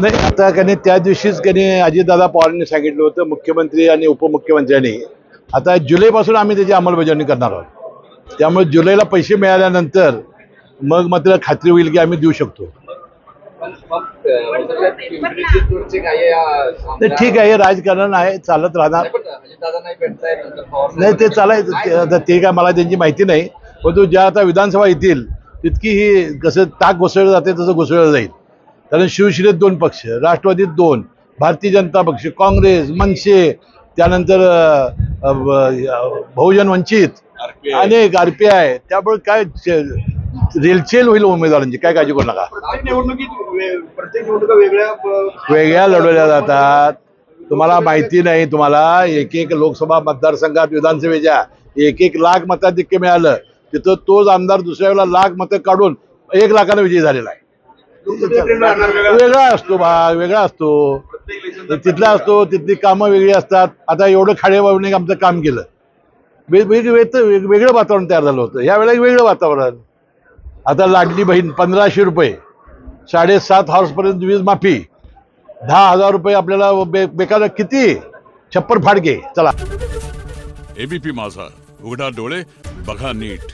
नाही, आता काही त्या दिवशीच काही अजितदादा पवारांनी सांगितलं होतं, मुख्यमंत्री आणि उपमुख्यमंत्र्यांनी आता जुलैपासून आम्ही त्याची अंमलबजावणी करणार आहोत. त्यामुळे जुलैला पैसे मिळाल्यानंतर मग मात्र खात्री होईल की आम्ही देऊ शकतो. नाही, ठीक आहे, हे राजकारण आहे, चालत राहणार. नाही, ते चालायचं, ते काय मला त्यांची माहिती नाही. परंतु ज्या आता विधानसभा येतील तितकी ही कसं ताक घुसळलं जाते तसं घुसळलं जाईल. कारण शिवसेनेत 2 पक्ष, राष्ट्रवादीत 2, भारतीय जनता पक्ष, काँग्रेस, मनसे, त्यानंतर बहुजन वंचित, अनेक RPI. त्यामुळे काय रेलचेल होईल उमेदवारांची, काय काळजी करू नका. प्रत्येक निवडणुका वेगळ्या लढवल्या जातात. तुम्हाला माहिती नाही, तुम्हाला एक लोकसभा मतदारसंघात विधानसभेच्या 1 लाख मताधिक्य मिळालं, तिथं तोच आमदार दुसऱ्या वेळेला लाख मतं काढून 1 लाखानं विजयी झालेला आहे. वेगळा असतो भाग, वेगळा असतो, तिथला असतो, तिथली कामं वेगळी असतात. आता एवढं खाडेबाबूने आमचं काम केलं, वेगळं वातावरण तयार झालं होतं. यावेळेला वेगळं वातावरण. आता लाडली बहीण 1500 रुपये, 7.5 हॉर्सपर्यंत वीज माफी, 10,000 रुपये आपल्याला बेकार, किती छप्पर फाडके. चला, ABP माझा, उघडा डोळे बघा नीट.